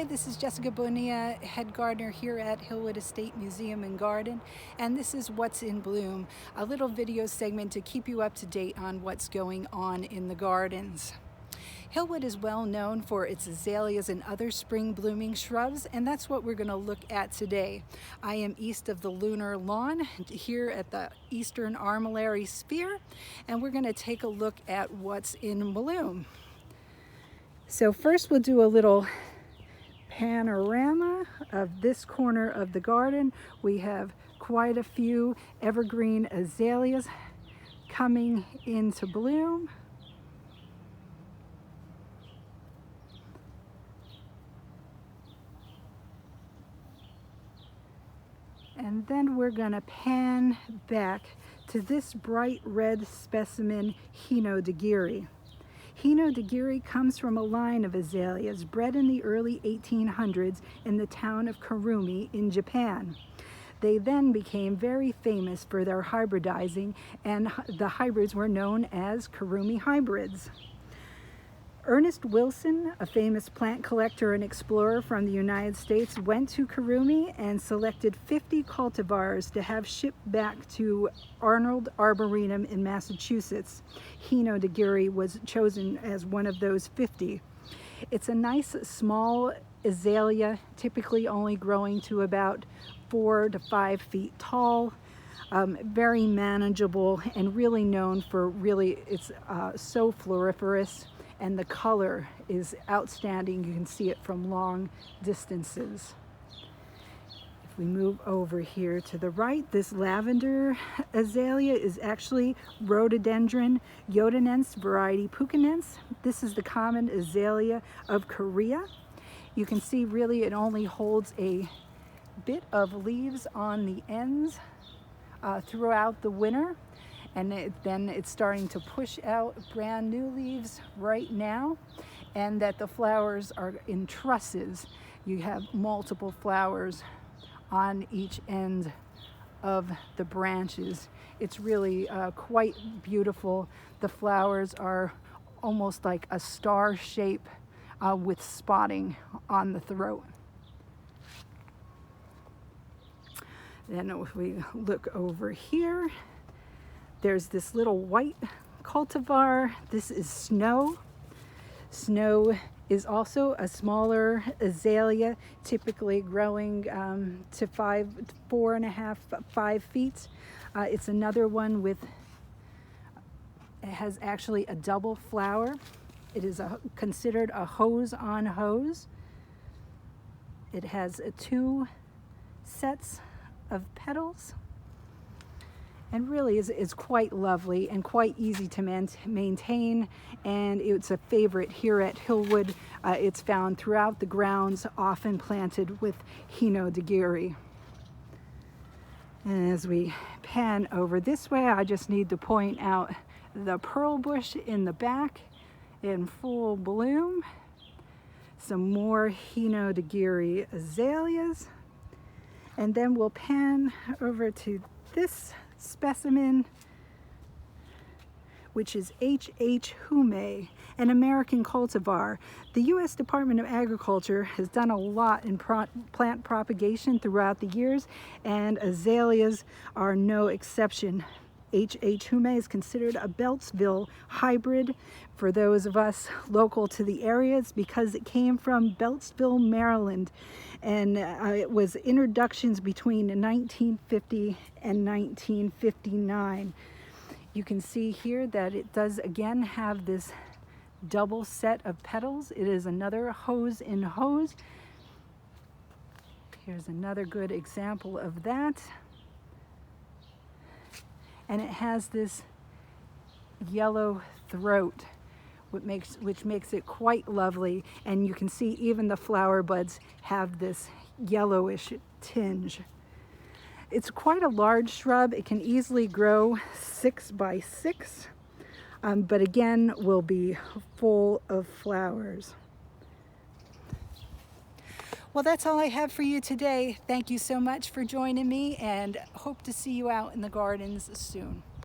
Hi, this is Jessica Bonilla, head gardener here at Hillwood Estate Museum and Garden, and this is What's in Bloom, a little video segment to keep you up to date on what's going on in the gardens. Hillwood is well known for its azaleas and other spring blooming shrubs, and that's what we're going to look at today. I am east of the lunar lawn here at the eastern armillary sphere, and we're going to take a look at what's in bloom. So first we'll do a little panorama of this corner of the garden. We have quite a few evergreen azaleas coming into bloom. And then we're going to pan back to this bright red specimen, Hinodegiri. Hinodegiri comes from a line of azaleas bred in the early 1800s in the town of Kurumi in Japan. They then became very famous for their hybridizing, and the hybrids were known as Kurumi hybrids. Ernest Wilson, a famous plant collector and explorer from the United States, went to Kurumi and selected 50 cultivars to have shipped back to Arnold Arboretum in Massachusetts. Hinodegiri was chosen as one of those 50. It's a nice small azalea, typically only growing to about 4 to 5 feet tall. Very manageable and really known for it's so floriferous. And the color is outstanding. You can see it from long distances. If we move over here to the right, this lavender azalea is actually Rhododendron Yodanense variety Puccinense. This is the common azalea of Korea. You can see really it only holds a bit of leaves on the ends throughout the winter. And then it's starting to push out brand new leaves right now, and that the flowers are in trusses. You have multiple flowers on each end of the branches. It's really quite beautiful. The flowers are almost like a star shape with spotting on the throat. Then if we look over here, there's this little white cultivar. This is Snow. Snow is also a smaller azalea, typically growing to 4.5 to 5 feet. It's another one it has actually a double flower. It is considered a hose on hose. It has 2 sets of petals. And really is quite lovely and quite easy to maintain, and it's a favorite here at Hillwood. It's found throughout the grounds, often planted with Hinodegiri. And as we pan over this way, I just need to point out the pearl bush in the back in full bloom. Some more Hinodegiri azaleas. And then we'll pan over to this specimen, which is H.H. Hume, an American cultivar. The U.S. Department of Agriculture has done a lot in plant propagation throughout the years, and azaleas are no exception. H.H. Hume is considered a Beltsville hybrid for those of us local to the area. It's because it came from Beltsville, Maryland, and it was introductions between 1950 and 1959. You can see here that it does again have this double set of petals. It is another hose in hose. Here's another good example of that. And it has this yellow throat, which makes it quite lovely. And you can see even the flower buds have this yellowish tinge. It's quite a large shrub. It can easily grow 6 by 6, but again will be full of flowers. Well, that's all I have for you today. Thank you so much for joining me, and hope to see you out in the gardens soon.